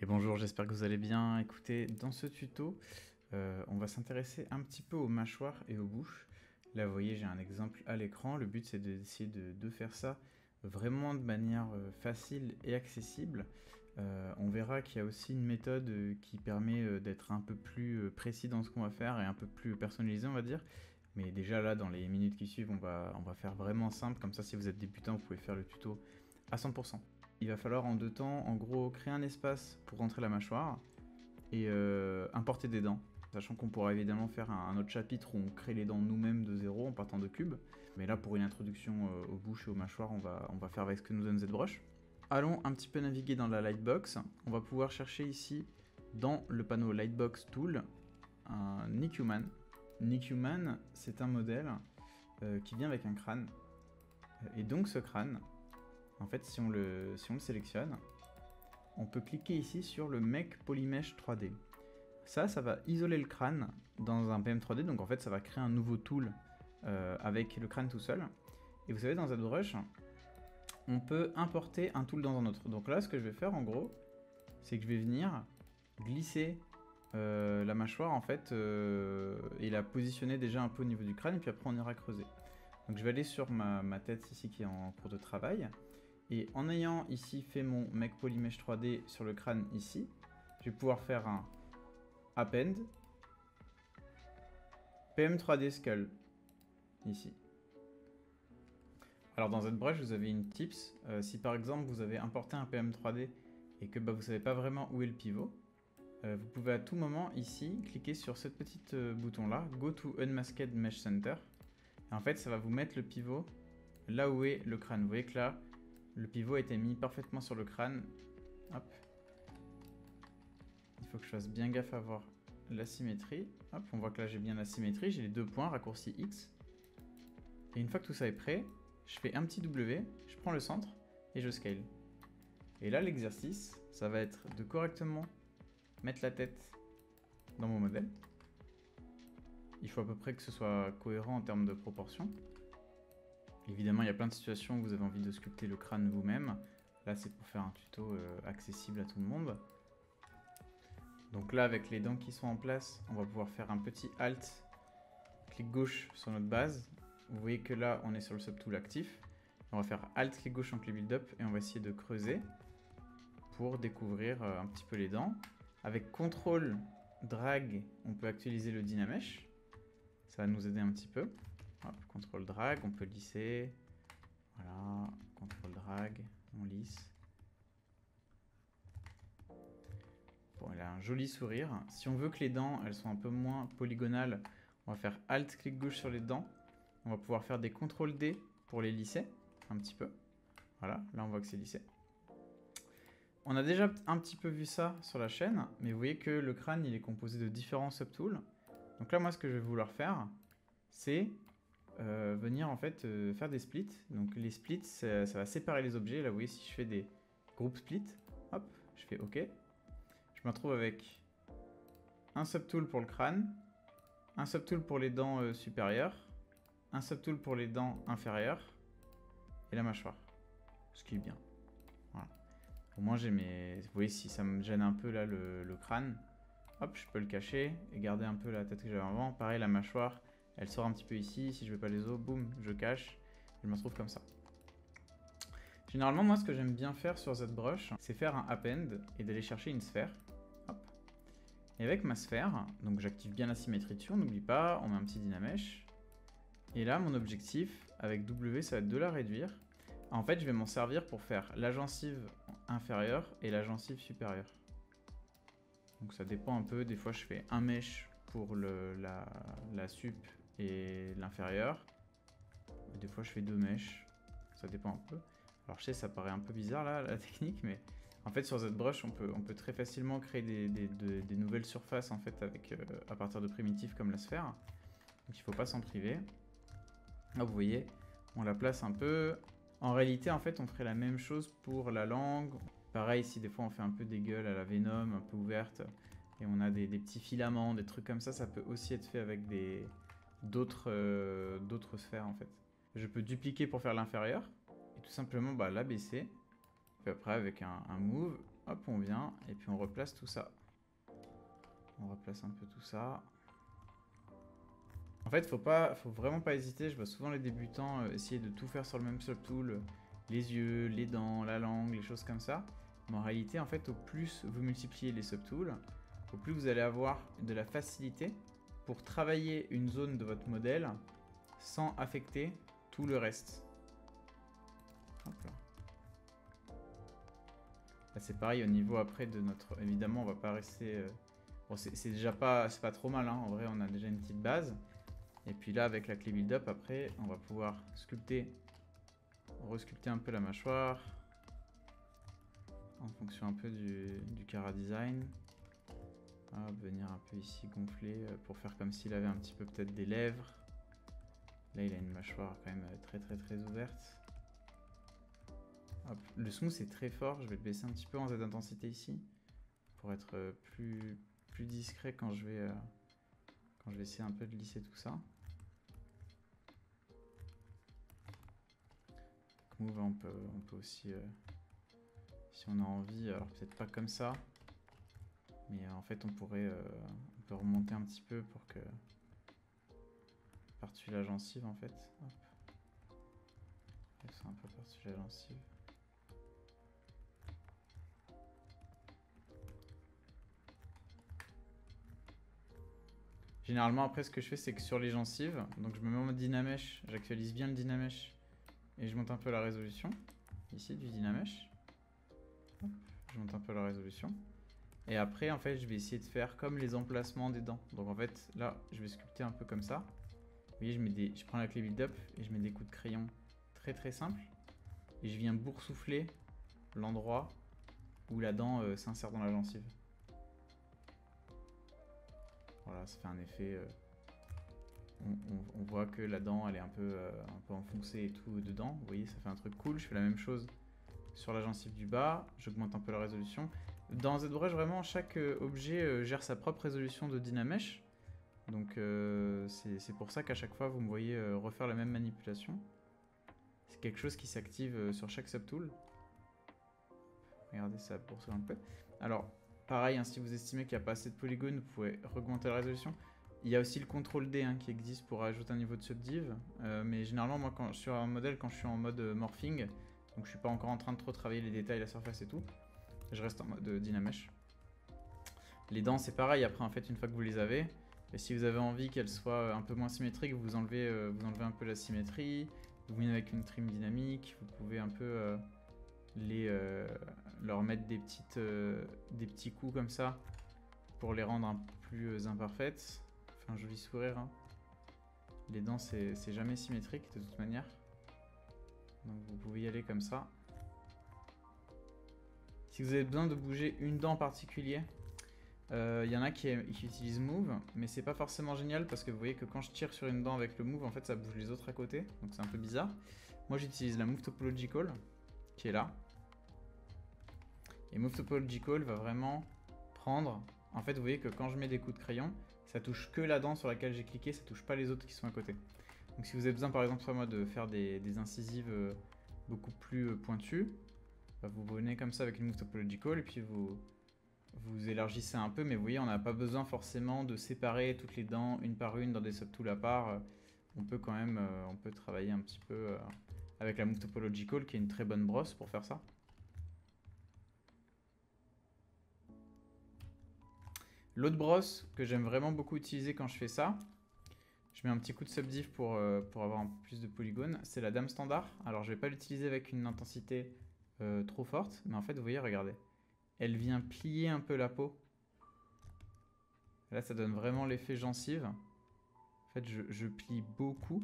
Et bonjour, j'espère que vous allez bien. Écoutez, dans ce tuto, on va s'intéresser un petit peu aux mâchoires et aux bouches. Là, vous voyez, j'ai un exemple à l'écran. Le but, c'est d'essayer de faire ça vraiment de manière facile et accessible. On verra qu'il y a aussi une méthode qui permet d'être un peu plus précis dans ce qu'on va faire et un peu plus personnalisé, on va dire. Mais déjà là, dans les minutes qui suivent, on va faire vraiment simple. Comme ça, si vous êtes débutant, vous pouvez faire le tuto à 100%. Il va falloir en deux temps, en gros, créer un espace pour rentrer la mâchoire et importer des dents. Sachant qu'on pourra évidemment faire un autre chapitre où on crée les dents nous-mêmes de zéro en partant de cubes. Mais là, pour une introduction aux bouches et aux mâchoires, on va faire avec ce que nous donne ZBrush. Allons un petit peu naviguer dans la Lightbox. On va pouvoir chercher ici, dans le panneau Lightbox Tool, un Nick-Human. Nick-Human, c'est un modèle qui vient avec un crâne. Et donc ce crâne, en fait, si on le sélectionne, on peut cliquer ici sur le Make Polymesh 3D. Ça va isoler le crâne dans un PM 3D, donc en fait ça va créer un nouveau tool avec le crâne tout seul. Et vous savez, dans ZBrush, on peut importer un tool dans un autre. Donc là, ce que je vais faire en gros, c'est que je vais venir glisser la mâchoire en fait et la positionner déjà un peu au niveau du crâne, et puis après on ira creuser. Donc je vais aller sur ma tête ici qui est en cours de travail. Et en ayant ici fait mon Make Polymesh 3D sur le crâne ici, je vais pouvoir faire un Append PM3D Skull ici. Alors dans ZBrush, vous avez une tips. Si par exemple vous avez importé un PM3D et que vous ne savez pas vraiment où est le pivot, vous pouvez à tout moment ici cliquer sur ce petit bouton là, Go to Unmasked Mesh Center. Et en fait, ça va vous mettre le pivot là où est le crâne. Vous voyez que là, le pivot a été mis parfaitement sur le crâne. Hop. Il faut que je fasse bien gaffe à voir la symétrie. Hop, on voit que là j'ai bien la symétrie. J'ai les deux points, raccourci X. Et une fois que tout ça est prêt, je fais un petit W, je prends le centre et je scale. Et là, l'exercice, ça va être de correctement mettre la tête dans mon modèle. Il faut à peu près que ce soit cohérent en termes de proportion. Évidemment, il y a plein de situations où vous avez envie de sculpter le crâne vous-même. Là, c'est pour faire un tuto accessible à tout le monde. Donc là, avec les dents qui sont en place, on va pouvoir faire un petit Alt, clic gauche sur notre base. Vous voyez que là, on est sur le subtool actif. On va faire Alt, clic gauche en clé build-up et on va essayer de creuser pour découvrir un petit peu les dents. Avec CTRL, Drag, on peut actualiser le Dynamesh. Ça va nous aider un petit peu. Hop, CTRL drag, on peut lisser. Voilà, CTRL drag, on lisse. Bon, il a un joli sourire. Si on veut que les dents, elles soient un peu moins polygonales, on va faire Alt, clic gauche sur les dents. On va pouvoir faire des CTRL D pour les lisser, un petit peu. Voilà, là on voit que c'est lissé. On a déjà un petit peu vu ça sur la chaîne, mais vous voyez que le crâne, il est composé de différents subtools. Donc là, moi, ce que je vais vouloir faire, c'est venir en fait faire des splits. Donc les splits, ça va séparer les objets. Là, vous voyez, si je fais des groupes splits, hop, je fais OK. Je me retrouve avec un subtool pour le crâne, un subtool pour les dents supérieures, un subtool pour les dents inférieures et la mâchoire. Ce qui est bien. Voilà. Au moins j'ai mes... Vous voyez, si ça me gêne un peu là le crâne, hop, je peux le cacher et garder un peu la tête que j'avais avant. Pareil, la mâchoire, elle sort un petit peu ici. Si je veux pas les os, boum, je cache. Je me retrouve comme ça. Généralement, moi, ce que j'aime bien faire sur ZBrush, c'est faire un append et d'aller chercher une sphère. Hop. Et avec ma sphère, donc j'active bien la symétrie dessus, on n'oublie pas, on met un petit Dynamesh. Et là, mon objectif, avec W, ça va être de la réduire. En fait, je vais m'en servir pour faire la gencive inférieure et la gencive supérieure. Donc ça dépend un peu, des fois je fais un mesh pour la sup et l'inférieur. Des fois je fais deux mèches, ça dépend un peu. Alors je sais, ça paraît un peu bizarre là, la technique, mais en fait sur ZBrush, on peut très facilement créer des nouvelles surfaces en fait avec, à partir de primitifs comme la sphère. Donc il ne faut pas s'en priver. Là vous voyez, on la place un peu. En réalité, en fait, on ferait la même chose pour la langue. Pareil, si des fois on fait un peu des gueules à la Venom, un peu ouvertes, et on a des petits filaments, des trucs comme ça peut aussi être fait avec d'autres sphères en fait. Je peux dupliquer pour faire l'inférieur, et tout simplement l'abaisser. Puis après, avec un move, hop, on vient et puis on replace tout ça. On replace un peu tout ça. En fait, faut vraiment pas hésiter. Je vois souvent les débutants essayer de tout faire sur le même subtool. Les yeux, les dents, la langue, les choses comme ça. Mais en réalité, en fait, au plus vous multipliez les subtools, au plus vous allez avoir de la facilité pour travailler une zone de votre modèle sans affecter tout le reste. Hop là. Là, c'est pareil au niveau après de notre... Évidemment, on va pas rester... Bon, c'est déjà pas trop mal, hein. En vrai, on a déjà une petite base. Et puis là, avec la clé build-up, après, on va pouvoir resculpter un peu la mâchoire en fonction un peu du Cara Design. Hop, venir un peu ici gonfler pour faire comme s'il avait un petit peu peut-être des lèvres. Là, il a une mâchoire quand même très ouverte. Hop. Le smooth est très fort, je vais le baisser un petit peu en Z d'intensité ici pour être plus discret quand je vais essayer un peu de lisser tout ça. Move, on peut aussi, si on a envie, alors peut-être pas comme ça, mais en fait on peut remonter un petit peu pour que par-dessus la gencive en fait. Hop. Ça un peu par-dessus la gencive. Généralement après ce que je fais c'est que sur les gencives, donc je me mets en mode Dynamesh, j'actualise bien le Dynamesh et je monte un peu la résolution, ici du Dynamesh. Hop, je monte un peu la résolution. Et après en fait je vais essayer de faire comme les emplacements des dents. Donc en fait là je vais sculpter un peu comme ça. Vous voyez je prends la clé build-up et je mets des coups de crayon très simples. Et je viens boursoufler l'endroit où la dent s'insère dans la gencive. Voilà, ça fait un effet... on voit que la dent elle est un peu enfoncée et tout dedans. Vous voyez, ça fait un truc cool. Je fais la même chose sur la gencive du bas. J'augmente un peu la résolution. Dans ZBrush, vraiment, chaque objet gère sa propre résolution de Dynamesh. Donc c'est pour ça qu'à chaque fois, vous me voyez refaire la même manipulation. C'est quelque chose qui s'active sur chaque subtool. Regardez, ça poursuit un peu. Alors, pareil, hein, si vous estimez qu'il n'y a pas assez de polygones, vous pouvez augmenter la résolution. Il y a aussi le CTRL D hein, qui existe pour ajouter un niveau de subdiv. Mais généralement, moi, sur un modèle, quand je suis en mode morphing, donc je suis pas encore en train de trop travailler les détails, la surface et tout, je reste en mode Dynamesh. Les dents, c'est pareil. Après, en fait, une fois que vous les avez, et si vous avez envie qu'elles soient un peu moins symétriques, vous enlevez un peu la symétrie. Vous venez avec une trim dynamique. Vous pouvez un peu leur mettre des petits coups comme ça pour les rendre un peu plus imparfaites. Enfin, un joli sourire. Hein. Les dents, c'est jamais symétrique de toute manière. Donc vous pouvez y aller comme ça. Si vous avez besoin de bouger une dent en particulier, y en a qui utilisent Move, mais c'est pas forcément génial parce que vous voyez que quand je tire sur une dent avec le Move, en fait ça bouge les autres à côté, donc c'est un peu bizarre. Moi j'utilise la Move Topological, qui est là. Et Move Topological va vraiment prendre... En fait vous voyez que quand je mets des coups de crayon, ça touche que la dent sur laquelle j'ai cliqué, ça touche pas les autres qui sont à côté. Donc si vous avez besoin par exemple sur moi de faire des incisives beaucoup plus pointues, bah, vous venez comme ça avec une Move Topological et puis vous élargissez un peu, mais vous voyez, on n'a pas besoin forcément de séparer toutes les dents une par une dans des subtools à part. On peut quand même on peut travailler un petit peu avec la Move Topological, qui est une très bonne brosse pour faire ça. L'autre brosse que j'aime vraiment beaucoup utiliser quand je fais ça, je mets un petit coup de subdiv pour avoir un peu plus de polygones, c'est la dame standard. Alors je vais pas l'utiliser avec une intensité trop forte, mais en fait vous voyez, regardez. Elle vient plier un peu la peau. Là, ça donne vraiment l'effet gencive. En fait, je plie beaucoup.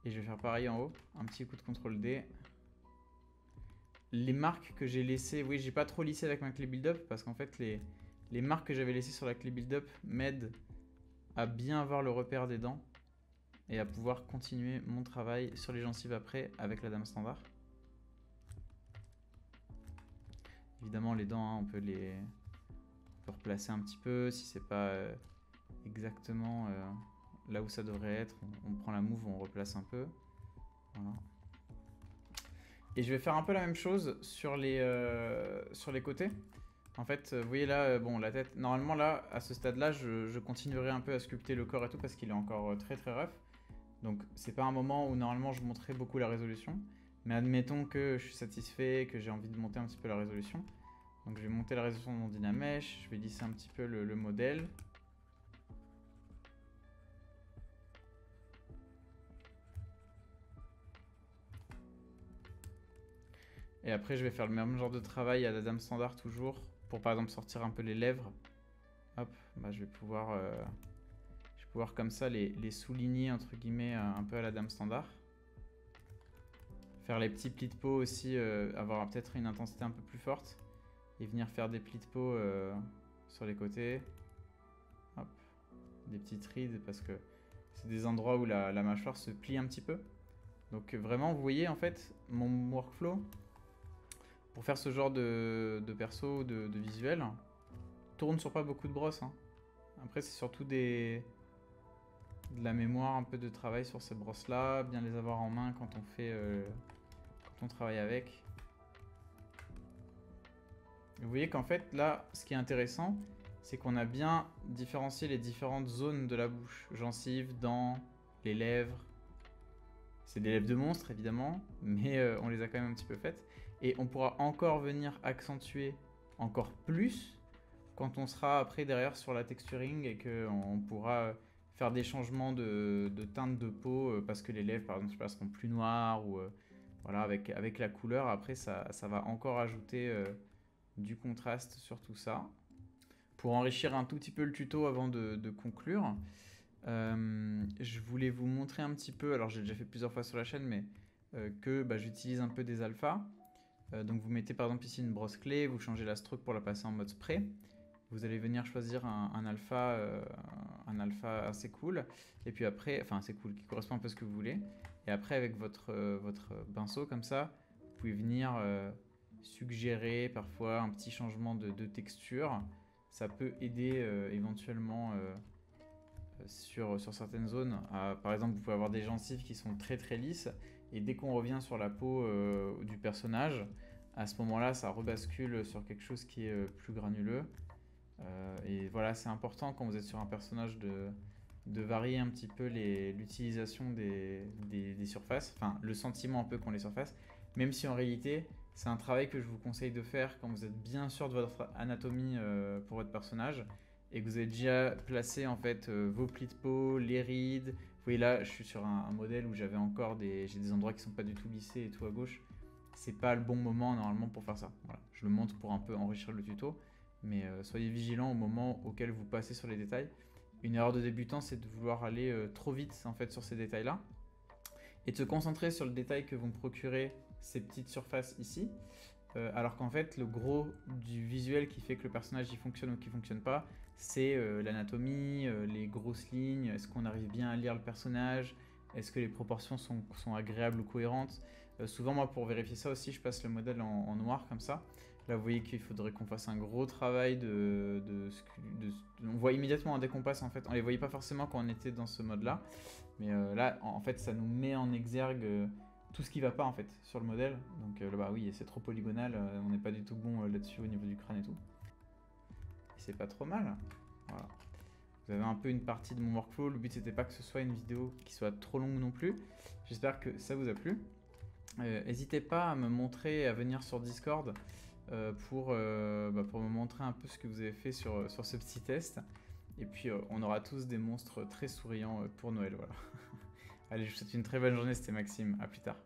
Et je vais faire pareil en haut. Un petit coup de CTRL D. Les marques que j'ai laissées... Oui, j'ai pas trop lissé avec ma clé build-up parce qu'en fait, les marques que j'avais laissées sur la clé build-up m'aident à bien avoir le repère des dents et à pouvoir continuer mon travail sur les gencives après avec la dame standard. Évidemment, les dents, hein, on peut replacer un petit peu si c'est pas exactement là où ça devrait être. On prend la move, on replace un peu. Voilà. Et je vais faire un peu la même chose sur les côtés. En fait, vous voyez là, bon, la tête, normalement là, à ce stade-là, je continuerai un peu à sculpter le corps et tout parce qu'il est encore très très rough. Donc c'est pas un moment où normalement je montrerai beaucoup la résolution. Mais admettons que je suis satisfait, que j'ai envie de monter un petit peu la résolution. Donc je vais monter la résolution de mon Dynamesh, je vais lisser un petit peu le modèle. Et après, je vais faire le même genre de travail à la dame standard toujours, pour par exemple sortir un peu les lèvres. Hop, bah, je vais pouvoir comme ça les souligner entre guillemets un peu à la dame standard. Faire les petits plis de peau aussi, avoir peut-être une intensité un peu plus forte. Et venir faire des plis de peau sur les côtés. Hop, des petites rides parce que c'est des endroits où la mâchoire se plie un petit peu. Donc vraiment, vous voyez en fait mon workflow. Pour faire ce genre de perso, de visuel, tourne sur pas beaucoup de brosses. Hein. Après, c'est surtout de la mémoire, un peu de travail sur ces brosses-là, bien les avoir en main quand on travaille avec. Vous voyez qu'en fait, là, ce qui est intéressant, c'est qu'on a bien différencié les différentes zones de la bouche. Gencives, dents, les lèvres. C'est des lèvres de monstre, évidemment, mais on les a quand même un petit peu faites. Et on pourra encore venir accentuer encore plus quand on sera après derrière sur la texturing et qu'on pourra faire des changements de teinte de peau parce que les lèvres par exemple seront plus noires ou voilà, avec la couleur. Après ça va encore ajouter du contraste sur tout ça. Pour enrichir un tout petit peu le tuto avant de conclure, je voulais vous montrer un petit peu, alors j'ai déjà fait plusieurs fois sur la chaîne, mais que j'utilise un peu des alphas. Donc vous mettez par exemple ici une brosse clé, vous changez la stroke pour la passer en mode spray. Vous allez venir choisir un alpha assez cool. Et puis après, enfin assez cool, qui correspond un peu à ce que vous voulez. Et après avec votre pinceau comme ça, vous pouvez venir suggérer parfois un petit changement de texture. Ça peut aider éventuellement sur certaines zones. Par exemple, vous pouvez avoir des gencives qui sont très très lisses. Et dès qu'on revient sur la peau du personnage, à ce moment-là, ça rebascule sur quelque chose qui est plus granuleux. Et voilà, c'est important quand vous êtes sur un personnage de varier un petit peu l'utilisation des surfaces, enfin le sentiment un peu qu'ont les surfaces, même si en réalité, c'est un travail que je vous conseille de faire quand vous êtes bien sûr de votre anatomie pour votre personnage et que vous avez déjà placé en fait vos plis de peau, les rides. Vous voyez là, je suis sur un modèle où j'avais encore j'ai des endroits qui sont pas du tout lissés et tout à gauche. C'est pas le bon moment normalement pour faire ça. Voilà. Je le montre pour un peu enrichir le tuto, mais soyez vigilant au moment auquel vous passez sur les détails. Une erreur de débutant, c'est de vouloir aller trop vite en fait sur ces détails-là et de se concentrer sur le détail que vont procurer ces petites surfaces ici. Alors qu'en fait, le gros du visuel qui fait que le personnage y fonctionne ou qui fonctionne pas, c'est l'anatomie, les grosses lignes, est-ce qu'on arrive bien à lire le personnage, est-ce que les proportions sont agréables ou cohérentes. Souvent, moi, pour vérifier ça aussi, je passe le modèle en noir comme ça. Là, vous voyez qu'il faudrait qu'on fasse un gros travail on voit immédiatement dès qu'on passe, en fait. On les voyait pas forcément quand on était dans ce mode-là. Mais là, en fait, ça nous met en exergue tout ce qui va pas, en fait, sur le modèle. Donc là, bah oui, c'est trop polygonal. On n'est pas du tout bon là-dessus au niveau du crâne et tout. Et c'est pas trop mal. Voilà. Vous avez un peu une partie de mon workflow. Le but, c'était pas que ce soit une vidéo qui soit trop longue non plus. J'espère que ça vous a plu. N'hésitez pas à me montrer, à venir sur Discord pour me montrer un peu ce que vous avez fait sur ce petit test. Et puis on aura tous des monstres très souriants pour Noël. Voilà. Allez, je vous souhaite une très bonne journée, c'était Maxime, à plus tard.